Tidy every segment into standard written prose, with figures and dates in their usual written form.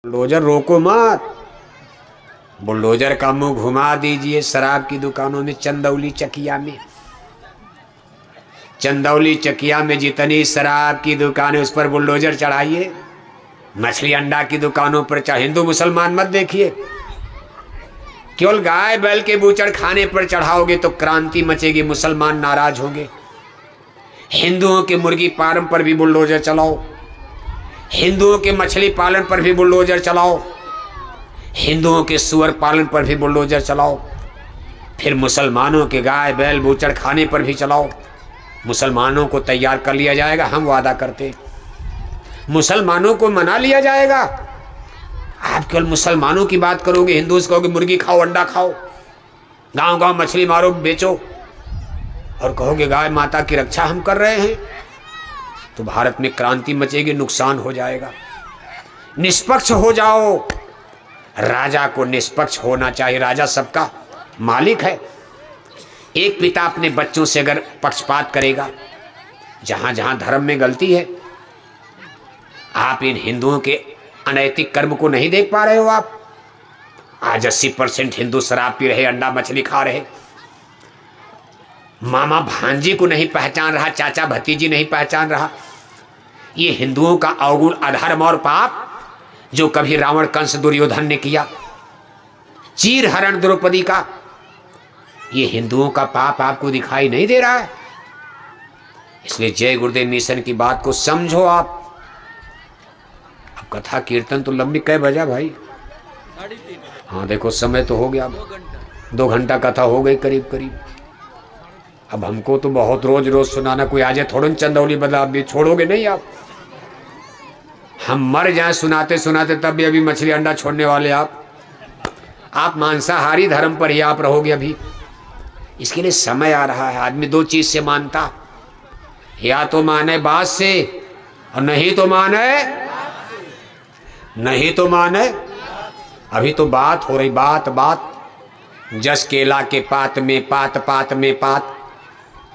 Bulldozer रोको मत। Bulldozer का मुंह घुमा दीजिए शराब की दुकानों में। चंदौली चकिया में जितनी शराब की दुकानें उस पर बुलडोजर चढ़ाइए। मछली अंडा की दुकानों पर चाहे हिंदू मुसलमान मत देखिए। केवल गाय बैल के बूचड़ खाने पर चढ़ाओगे तो क्रांति मचेगी, मुसलमान नाराज होंगे। हिंदुओं के मुर्गी फार्म पर भी बुलडोजर चलाओ, हिंदुओं के मछली पालन पर भी बुलडोजर चलाओ, हिंदुओं के सुअर पालन पर भी बुलडोजर चलाओ, फिर मुसलमानों के गाय बैल बूचड़ खाने पर भी चलाओ। मुसलमानों को तैयार कर लिया जाएगा, हम वादा करते। मुसलमानों को मना लिया जाएगा। आप केवल मुसलमानों की बात करोगे, हिंदू से कहोगे मुर्गी खाओ अंडा खाओ, गांव गांव मछली मारो बेचो, और कहोगे गाय माता की रक्षा हम कर रहे हैं, तो भारत में क्रांति मचेगी, नुकसान हो जाएगा। निष्पक्ष हो जाओ। राजा को निष्पक्ष होना चाहिए। राजा सबका मालिक है। एक पिता अपने बच्चों से अगर पक्षपात करेगा, जहां जहां धर्म में गलती है, आप इन हिंदुओं के अनैतिक कर्म को नहीं देख पा रहे हो। आप आज 80% हिंदू शराब पी रहे, अंडा मछली खा रहे, मामा भांजी को नहीं पहचान रहा, चाचा भतीजी नहीं पहचान रहा। ये हिंदुओं का अवगुण अधर्म और पाप जो कभी रावण कंस दुर्योधन ने किया, चीर हरण द्रौपदी का, ये हिंदुओं का पाप आपको दिखाई नहीं दे रहा है। इसलिए जय गुरुदेव मिशन की बात को समझो। आप अब कथा कीर्तन तो लंबी कै बजा भाई? 3:30। हाँ देखो समय तो हो गया, 2 घंटा कथा हो गई करीब करीब। अब हमको तो बहुत रोज रोज सुनाना, कोई आ जाए थोड़ा चंदौली बदला, आप भी छोड़ोगे नहीं। हम मर जाए सुनाते सुनाते, तब भी अभी मछली अंडा छोड़ने वाले आप मांसाहारी धर्म पर ही आप रहोगे अभी। इसके लिए समय आ रहा है। आदमी 2 चीज से मानता, या तो माने बात से और नहीं तो माने अभी तो बात हो रही, बात। जस केला के पात में पात, पात में पात,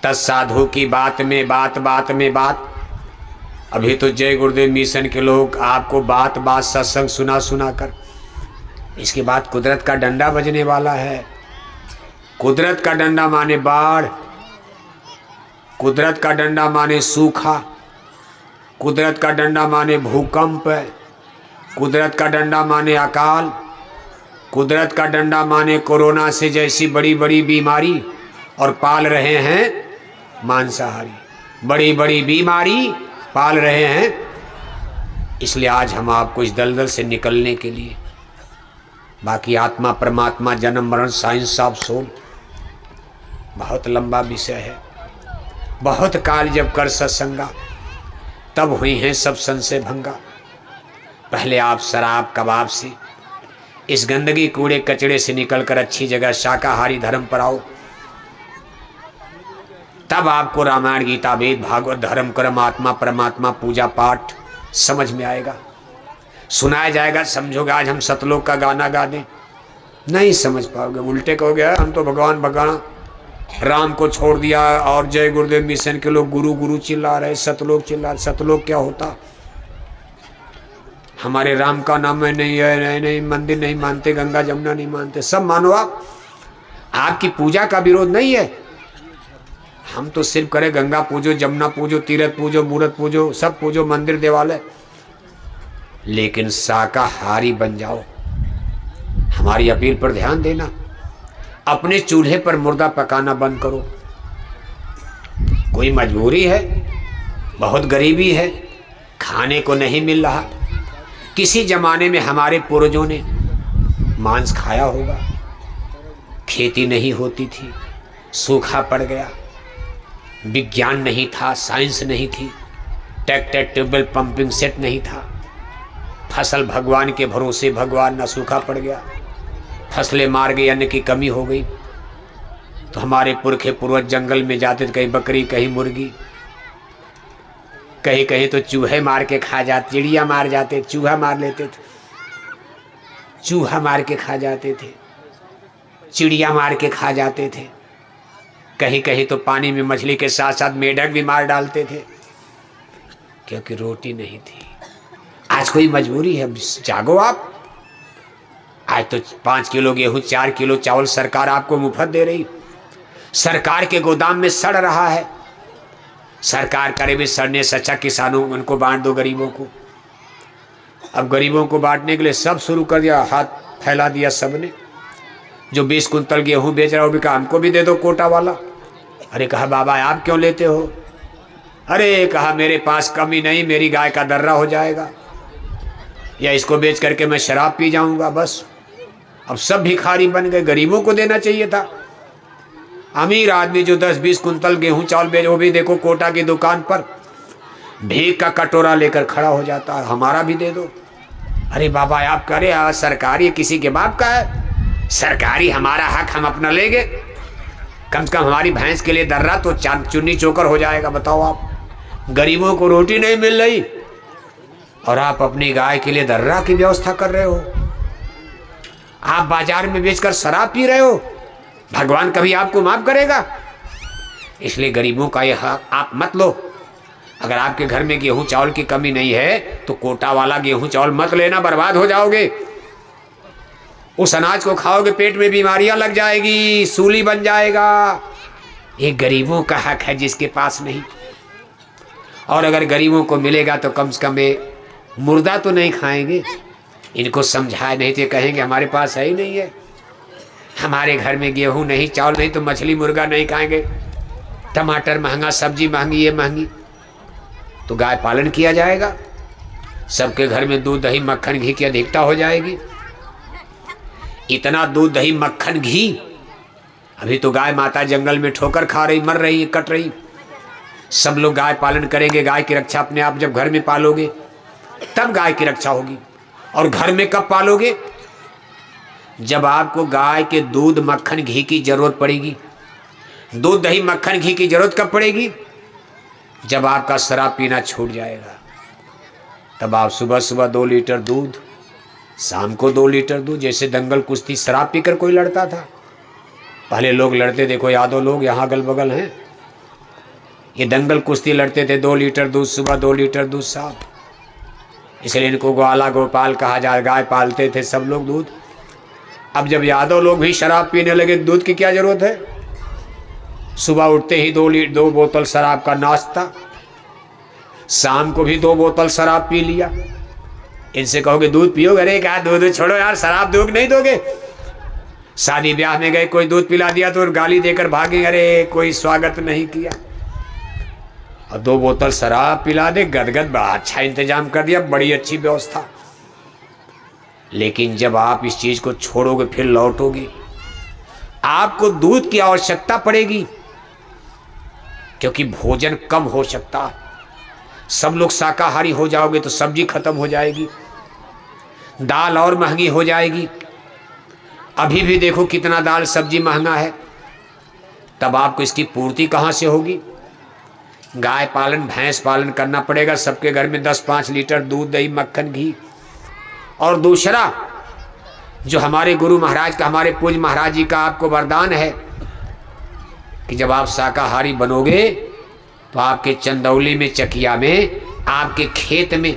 तस साधु की बात में बात। अभी तो जय गुरुदेव मिशन के लोग आपको बात सत्संग सुना कर, इसके बाद कुदरत का डंडा बजने वाला है। कुदरत का डंडा माने बाढ़, कुदरत का डंडा माने सूखा, कुदरत का डंडा माने भूकंप, कुदरत का डंडा माने अकाल, कुदरत का डंडा माने कोरोना से जैसी बड़ी बड़ी बीमारी, और पाल रहे हैं मांसाहारी। बड़ी बड़ी बीमारी पाल रहे हैं। इसलिए आज हम आपको इस दलदल से निकलने के लिए, बाकी आत्मा परमात्मा जन्म मरण साइंस ऑफ सोल बहुत लंबा विषय है। बहुत काल जब कर सत्संगा, तब हुई हैं सब संशय भंगा। पहले आप शराब कबाब से, इस गंदगी कूड़े कचड़े से निकलकर अच्छी जगह शाकाहारी धर्म पर आओ, तब आपको रामायण गीता वेद भागवत धर्म कर्म आत्मा परमात्मा पूजा पाठ समझ में आएगा, सुनाया जाएगा, समझोगे। आज हम सतलोक का गाना गा दें, नहीं समझ पाओगे, उल्टे कहोगे हम तो भगवान राम को छोड़ दिया, और जय गुरुदेव मिशन के लोग गुरु गुरु चिल्ला रहे, सतलोक चिल्ला रहे। सतलोक क्या होता? हमारे राम का नाम है नहीं है, नहीं मंदिर नहीं मानते, गंगा जमुना नहीं मानते, सब मानो आप। आपकी पूजा का विरोध नहीं है। हम तो सिर्फ करें गंगा पूजो, जमुना पूजो, तीर्थ पूजो, मूर्त पूजो, सब पूजो, मंदिर देवालय, लेकिन शाकाहारी बन जाओ। हमारी अपील पर ध्यान देना। अपने चूल्हे पर मुर्दा पकाना बंद करो। कोई मजबूरी है, बहुत गरीबी है, खाने को नहीं मिल रहा। किसी जमाने में हमारे पूर्वजों ने मांस खाया होगा, खेती नहीं होती थी, सूखा पड़ गया, विज्ञान नहीं था, साइंस नहीं थी, ट्रैक्टर ट्यूबवेल पंपिंग सेट नहीं था, फसल भगवान के भरोसे, भगवान ना सूखा पड़ गया, फसलें मार गई, अन्न की कमी हो गई, तो हमारे पुरखे पूर्वज जंगल में जाते थे, कहीं बकरी कहीं मुर्गी, कहीं कहीं तो चूहे मार के खा जाते, चिड़िया मार जाते, चूहा मार लेते थे, चूहा मार के खा जाते थे, चिड़िया मार के खा जाते थे, कहीं कहीं तो पानी में मछली के साथ साथ मेढक भी मार डालते थे, क्योंकि रोटी नहीं थी। आज कोई मजबूरी है, जागो आप। आज तो 5 किलो गेहूं 4 किलो चावल सरकार आपको मुफ्त दे रही, सरकार के गोदाम में सड़ रहा है। सरकार करे भी सड़ने से अच्छा किसानों उनको बांट दो, गरीबों को। अब गरीबों को बांटने के लिए सब शुरू कर दिया, हाथ फैला दिया सबने। जो 20 कुंतल गेहूं बेच रहा हो भी कहा हमको भी दे दो कोटा वाला। अरे कहा बाबा आप क्यों लेते हो? अरे कहा मेरे पास कमी नहीं, मेरी गाय का दर्रा हो जाएगा, या इसको बेच करके मैं शराब पी जाऊंगा बस। अब सब भिखारी बन गए, गरीबों को देना चाहिए था। अमीर आदमी जो 10-20 कुंतल गेहूं चावल बेच, वो भी देखो कोटा की दुकान पर भीख का कटोरा लेकर खड़ा हो जाता है, हमारा भी दे दो। अरे बाबा आप करे, सरकारी किसी के बाप का है, सरकारी हमारा हक हम अपना लेंगे। कम से कम हमारी भैंस के लिए दर्रा तो चुन्नी चोकर हो जाएगा। बताओ आप, गरीबों को रोटी नहीं मिल रही और आप अपनी गाय के लिए दर्रा की व्यवस्था कर रहे हो। आप बाजार में बेचकर शराब पी रहे हो, भगवान कभी आपको माफ करेगा? इसलिए गरीबों का यह हक आप मत लो। अगर आपके घर में गेहूं चावल की कमी नहीं है तो कोटा वाला गेहूं चावल मत लेना, बर्बाद हो जाओगे। उस अनाज को खाओगे पेट में बीमारियां लग जाएगी, सूली बन जाएगा। ये गरीबों का हक है जिसके पास नहीं। और अगर गरीबों को मिलेगा तो कम से कम ये मुर्दा तो नहीं खाएंगे। इनको समझाए नहीं तो कहेंगे हमारे पास है ही नहीं है, हमारे घर में गेहूं नहीं चावल नहीं तो मछली मुर्गा नहीं खाएंगे। टमाटर महंगा, सब्जी महंगी, ये महंगी, तो गाय पालन किया जाएगा। सबके घर में दूध दही मक्खन घी की अधिकता हो जाएगी। इतना दूध दही मक्खन घी, अभी तो गाय माता जंगल में ठोकर खा रही, मर रही, कट रही। सब लोग गाय पालन करेंगे। गाय की रक्षा अपने आप जब घर में पालोगे तब गाय की रक्षा होगी। और घर में कब पालोगे? जब आपको गाय के दूध मक्खन घी की जरूरत पड़ेगी। दूध दही मक्खन घी की जरूरत कब पड़ेगी? जब आपका शराब पीना छूट जाएगा। तब आप सुबह सुबह 2 लीटर दूध, शाम को 2 लीटर दूध। जैसे दंगल कुश्ती शराब पीकर कोई लड़ता था, पहले लोग लड़ते, देखो यादव लोग यहाँ अगल बगल हैं, ये दंगल कुश्ती लड़ते थे। 2 लीटर दूध सुबह, 2 लीटर दूध शाम। इसलिए इनको ग्वाला गोपाल कहा जाए। गाय पालते थे सब लोग दूध। अब जब यादव लोग भी शराब पीने लगे, दूध की क्या जरूरत है? सुबह उठते ही 2 बोतल शराब का नाश्ता, शाम को भी 2 बोतल शराब पी लिया। इनसे कहोगे दूध पियोगे? अरे क्या दूध छोड़ो यार, शराब दोगे नहीं दोगे? शादी ब्याह में गए, कोई दूध पिला दिया तो गाली देकर भागे, अरे कोई स्वागत नहीं किया। और 2 बोतल शराब पिला दे, गदगद, बड़ा अच्छा इंतजाम कर दिया, बड़ी अच्छी व्यवस्था। लेकिन जब आप इस चीज को छोड़ोगे फिर लौटोगे, आपको दूध की आवश्यकता पड़ेगी, क्योंकि भोजन कम हो सकता। सब लोग शाकाहारी हो जाओगे तो सब्जी खत्म हो जाएगी, दाल और महंगी हो जाएगी। अभी भी देखो कितना दाल सब्जी महंगा है, तब आपको इसकी पूर्ति कहाँ से होगी? गाय पालन, भैंस पालन करना पड़ेगा। सबके घर में 10-5 लीटर दूध दही मक्खन घी। और दूसरा, जो हमारे गुरु महाराज का, हमारे पूज्य महाराज जी का आपको वरदान है कि जब आप शाकाहारी बनोगे तो आपके चंदौली में, चकिया में, आपके खेत में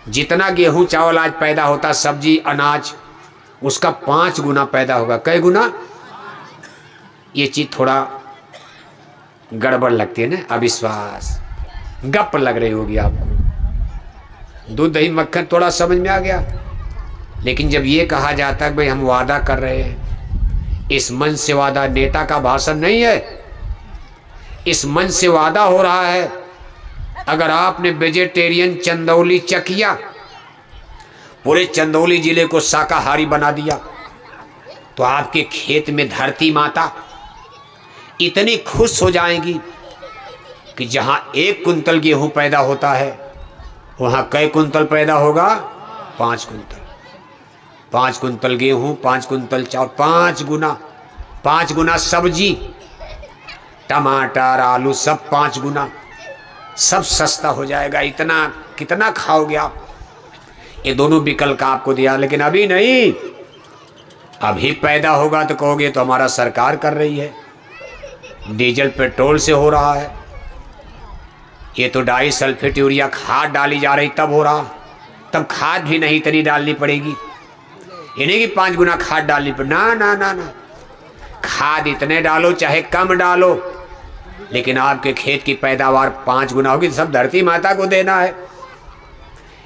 जितना गेहूं चावल आज पैदा होता, सब्जी अनाज, उसका 5 गुना पैदा होगा। कई गुना? ये चीज थोड़ा गड़बड़ लगती है ना, अविश्वास, गप लग रही होगी आपको। दूध दही मक्खन थोड़ा समझ में आ गया। लेकिन जब ये कहा जाता है भाई हम वादा कर रहे हैं, इस मन से वादा नेता का भाषण नहीं है, इस मन से वादा हो रहा है। अगर आपने वेजिटेरियन चंदौली चकिया, पूरे चंदौली जिले को शाकाहारी बना दिया, तो आपके खेत में धरती माता इतनी खुश हो जाएगी कि जहां 1 कुंतल गेहूं पैदा होता है वहां कई कुंतल पैदा होगा? 5 कुंतल। 5 कुंतल गेहूं, 5 कुंतल चावल, 5 गुना सब्जी, टमाटर आलू सब 5 गुना, सब सस्ता हो जाएगा। इतना कितना खाओगे आप? ये दोनों विकल्प आपको दिया, लेकिन अभी नहीं। अभी पैदा होगा तो कहोगे तो हमारा सरकार कर रही है, डीजल पेट्रोल से हो रहा है, ये तो डाई सल्फेट यूरिया खाद डाली जा रही तब हो रहा। तब खाद भी नहीं इतनी डालनी पड़ेगी, ये नहीं कि 5 गुना खाद डालनी पड़े, ना ना ना ना, खाद इतने डालो चाहे कम डालो, लेकिन आपके खेत की पैदावार 5 गुना होगी। सब धरती माता को देना है।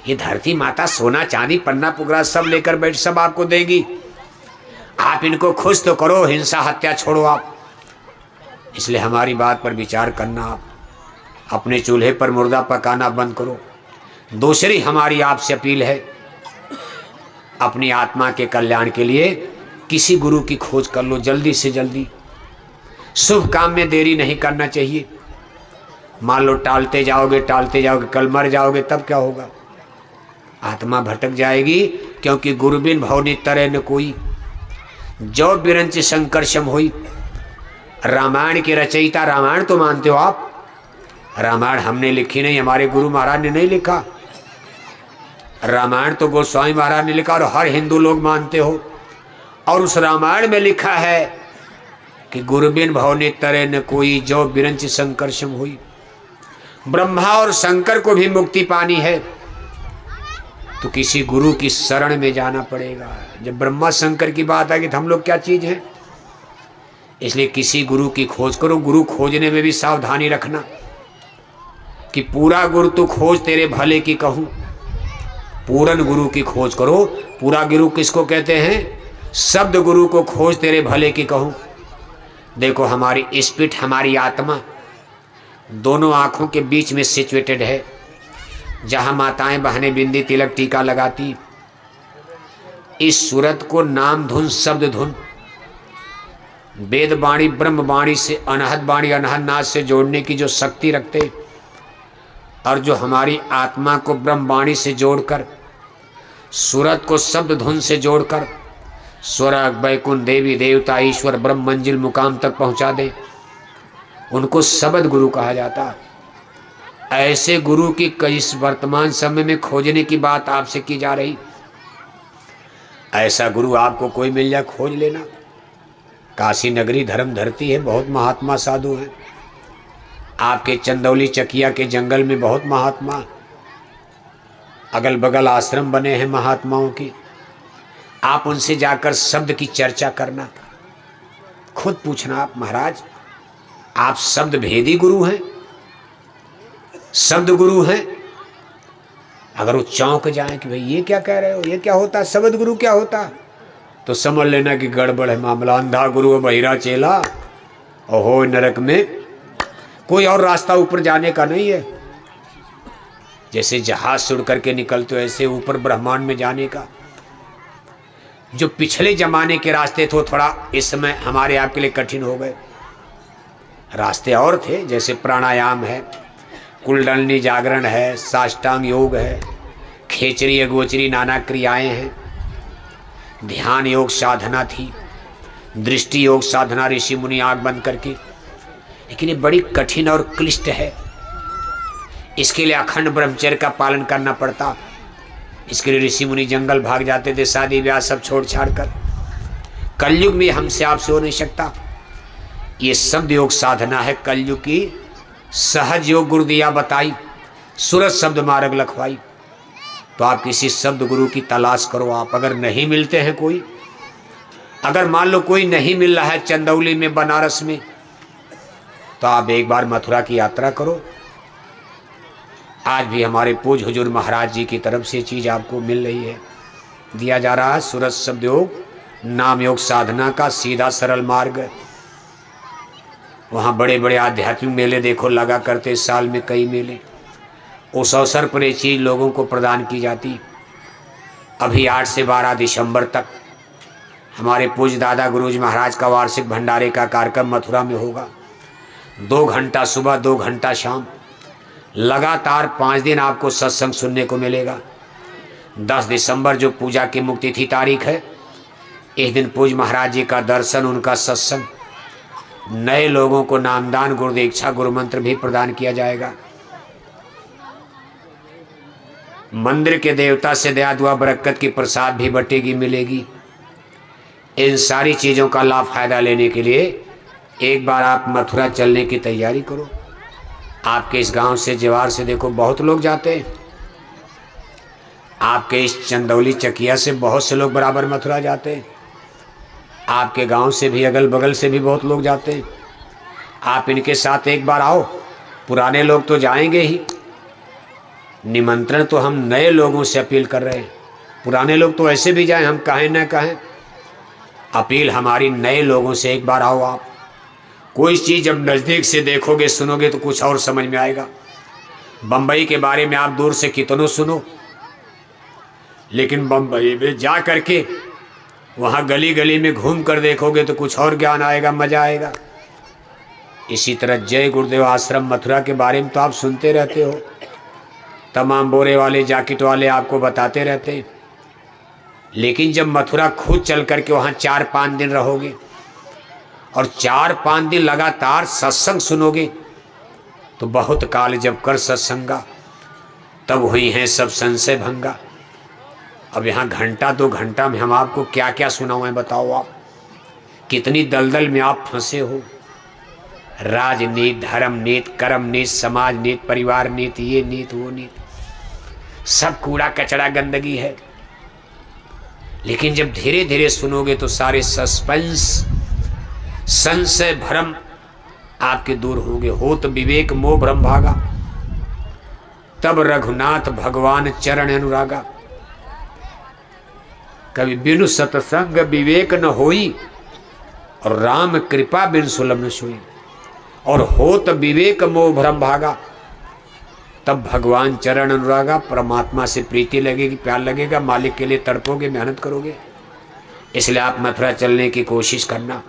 ये धरती माता सोना चांदी पन्ना पुगरा सब लेकर बैठ सब आपको देगी। आप इनको खुश तो करो, हिंसा हत्या छोड़ो आप। इसलिए हमारी बात पर विचार करना, आप अपने चूल्हे पर मुर्दा पकाना बंद करो। दूसरी हमारी आपसे अपील है, अपनी आत्मा के कल्याण के लिए किसी गुरु की खोज कर लो जल्दी से जल्दी। शुभ काम में देरी नहीं करना चाहिए। मान लो टालते जाओगे कल मर जाओगे, तब क्या होगा? आत्मा भटक जाएगी। क्योंकि गुरु बिन भवनि तरे न कोई, जो बिरंच संकर्षम हुई। रामायण के रचयिता, रामायण तो मानते हो आप? रामायण हमने लिखी नहीं, हमारे गुरु महाराज ने नहीं लिखा। रामायण तो गोस्वामी महाराज ने लिखा और हर हिंदू लोग मानते हो। और उस रामायण में लिखा है कि गुरु बिन भवनि तरे न कोई, जो बिरंच संकर्षम हुई। ब्रह्मा और शंकर को भी मुक्ति पानी है तो किसी गुरु की शरण में जाना पड़ेगा। जब ब्रह्मा शंकर की बात आएगी तो हम लोग क्या चीज हैं? इसलिए किसी गुरु की खोज करो। गुरु खोजने में भी सावधानी रखना कि पूरा गुरु तो खोज तेरे भले की कहूं। पूर्ण गुरु की खोज करो। पूरा गुरु किसको कहते हैं? शब्द गुरु को खोज तेरे भले की कहूं। देखो हमारी स्पिरिट, हमारी आत्मा दोनों आंखों के बीच में सिचुएटेड है। जहां माताएं बहनें बिंदी तिलक टीका लगाती, इस सूरत को नाम धुन शब्द धुन वेद वाणी ब्रह्म वाणी से अनहद वाणी अनहद नाद से जोड़ने की जो शक्ति रखते, और जो हमारी आत्मा को ब्रह्म वाणी से जोड़कर, सूरत को शब्द धुन से जोड़कर स्वर्ग बैकुंठ देवी देवता ईश्वर ब्रह्म मंजिल मुकाम तक पहुंचा दे, उनको शब्द गुरु कहा जाता। ऐसे गुरु की इस वर्तमान समय में खोजने की बात आपसे की जा रही। ऐसा गुरु आपको कोई मिल जाए, खोज लेना। काशी नगरी धर्म धरती है, बहुत महात्मा साधु हैं। आपके चंदौली चकिया के जंगल में बहुत महात्मा, अगल बगल आश्रम बने हैं महात्माओं की। आप उनसे जाकर शब्द की चर्चा करना। खुद पूछना आप, महाराज आप शब्द भेदी गुरु हैं, शब्द गुरु हैं? अगर वो चौंक जाए कि भाई ये क्या कह रहे हो, ये क्या होता, शब्द गुरु क्या होता, तो समझ लेना कि गड़बड़ है मामला। अंधा गुरु बहिरा चेला, ओहो नरक में कोई और रास्ता ऊपर जाने का नहीं है। जैसे जहाज से उड़ करके निकलते हो, ऐसे ऊपर ब्रह्मांड में जाने का। जो पिछले जमाने के रास्ते थे थोड़ा इस समय हमारे आपके लिए कठिन हो गए। रास्ते और थे, जैसे प्राणायाम है, कुंडलिनी जागरण है, साष्टांग योग है, खेचरी अगोचरी नाना क्रियाएं हैं, ध्यान योग साधना थी, दृष्टि योग साधना ऋषि मुनि आंख बंद करके। लेकिन ये बड़ी कठिन और क्लिष्ट है। इसके लिए अखंड ब्रह्मचर्य का पालन करना पड़ता। इसके लिए ऋषि मुनि जंगल भाग जाते थे, शादी ब्याह सब छोड़ छाड़ कर। कलयुग में हमसे आपसे हो नहीं सकता। ये शब्द योग साधना है कलयुग की। सहज योग गुरु दिया बताई, सूरत शब्द मार्ग लखवाई। तो आप किसी शब्द गुरु की तलाश करो। आप अगर नहीं मिलते हैं कोई, अगर मान लो कोई नहीं मिल रहा है चंदौली में, बनारस में, तो आप एक बार मथुरा की यात्रा करो। आज भी हमारे पूज हुजूर महाराज जी की तरफ से चीज़ आपको मिल रही है, दिया जा रहा है। सूरत शब्द योग नाम योग साधना का सीधा सरल मार्ग। वहाँ बड़े बड़े आध्यात्मिक मेले देखो लगा करते, साल में कई मेले। उस अवसर पर ये चीज़ लोगों को प्रदान की जाती। अभी 8 से 12 दिसंबर तक हमारे पूज्य दादा गुरुजी महाराज का वार्षिक भंडारे का कार्यक्रम मथुरा में होगा। 2 घंटा सुबह 2 घंटा शाम, लगातार 5 दिन आपको सत्संग सुनने को मिलेगा। 10 दिसंबर जो पूजा की मुक्ति थी तारीख है, इस दिन पूज्य महाराज जी का दर्शन, उनका सत्संग, नए लोगों को नामदान गुरु दीक्षा गुरु मंत्र भी प्रदान किया जाएगा। मंदिर के देवता से दया दुआ बरकत की प्रसाद भी बटेगी मिलेगी। इन सारी चीज़ों का लाभ फायदा लेने के लिए एक बार आप मथुरा चलने की तैयारी करो। आपके इस गांव से जवार से देखो बहुत लोग जाते हैं। आपके इस चंदौली चकिया से बहुत से लोग बराबर मथुरा जाते हैं, आपके गांव से भी, अगल बगल से भी बहुत लोग जाते हैं। आप इनके साथ एक बार आओ, पुराने लोग तो जाएंगे ही, निमंत्रण तो हम नए लोगों से अपील कर रहे हैं। पुराने लोग तो ऐसे भी जाएं, हम कहें न कहें, अपील हमारी नए लोगों से, एक बार आओ आप। कोई चीज़ जब नज़दीक से देखोगे सुनोगे तो कुछ और समझ में आएगा। बम्बई के बारे में आप दूर से कितनों सुनो, लेकिन बम्बई में जा करके वहाँ गली गली में घूम कर देखोगे तो कुछ और ज्ञान आएगा, मज़ा आएगा। इसी तरह जय गुरुदेव आश्रम मथुरा के बारे में तो आप सुनते रहते हो, तमाम बोरे वाले जैकेट वाले आपको बताते रहते हैं, लेकिन जब मथुरा खुद चल करके वहाँ 4-5 दिन रहोगे और 4-5 दिन लगातार सत्संग सुनोगे तो बहुत काल जब कर सत्संगा तब हुई हैं सब संशय भंगा। अब यहाँ घंटा 2 घंटा में हम आपको क्या क्या सुनाएं बताओ आप, कितनी दलदल में आप फंसे हो। राजनीति, धर्म नीति, कर्म नीति, समाज नीति, परिवार नीति, ये नीति वो नीति, सब कूड़ा कचरा गंदगी है। लेकिन जब धीरे धीरे सुनोगे तो सारे सस्पेंस, संशय, भ्रम आपके दूर होंगे। होत विवेक मोह भ्रम भागा, तब रघुनाथ भगवान चरण अनुरागा। कभी बिनु सतसंग विवेक न होई, और राम कृपा बिन सुलभ न सोई। और होत विवेक मोह भ्रम भागा, तब भगवान चरण अनुरागा। परमात्मा से प्रीति लगेगी, प्यार लगेगा, मालिक के लिए तड़पोगे, मेहनत करोगे। इसलिए आप मथुरा चलने की कोशिश करना।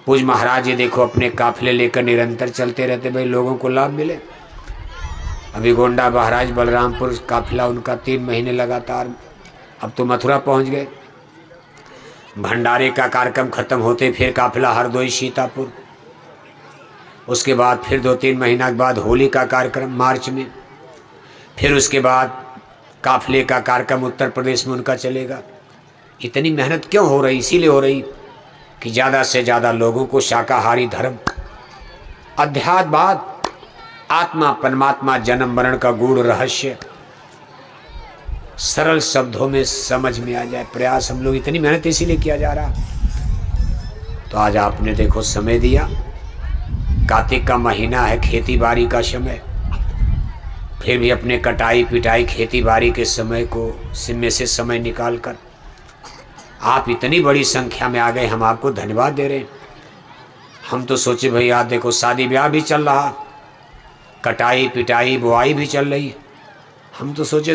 पूज महाराज ये देखो अपने काफिले लेकर निरंतर चलते रहते, भाई लोगों को लाभ मिले। अभी गोंडा महाराज बलरामपुर काफिला उनका 3 महीने लगातार, अब तो मथुरा पहुंच गए। भंडारे का कार्यक्रम खत्म होते फिर काफिला हरदोई सीतापुर, उसके बाद फिर 2-3 महीना के बाद होली का कार्यक्रम मार्च में, फिर उसके बाद काफिले का कार्यक्रम उत्तर प्रदेश में उनका चलेगा। इतनी मेहनत क्यों हो रही? इसीलिए हो रही कि ज़्यादा से ज़्यादा लोगों को शाकाहारी धर्म, अध्यात्मवाद, आत्मा परमात्मा, जन्म मरण का गूढ़ रहस्य सरल शब्दों में समझ में आ जाए। प्रयास हम लोग, इतनी मेहनत इसीलिए किया जा रहा। तो आज आपने देखो समय दिया, कार्तिक का महीना है, खेती बाड़ी का समय, फिर भी अपने कटाई पिटाई खेती बाड़ी के समय को में से समय निकाल कर आप इतनी बड़ी संख्या में आ गए। हम आपको धन्यवाद दे रहे हैं। हम तो सोचे भाई आज देखो शादी ब्याह भी चल रहा, कटाई पिटाई बुआई भी चल रही, हम तो सोचे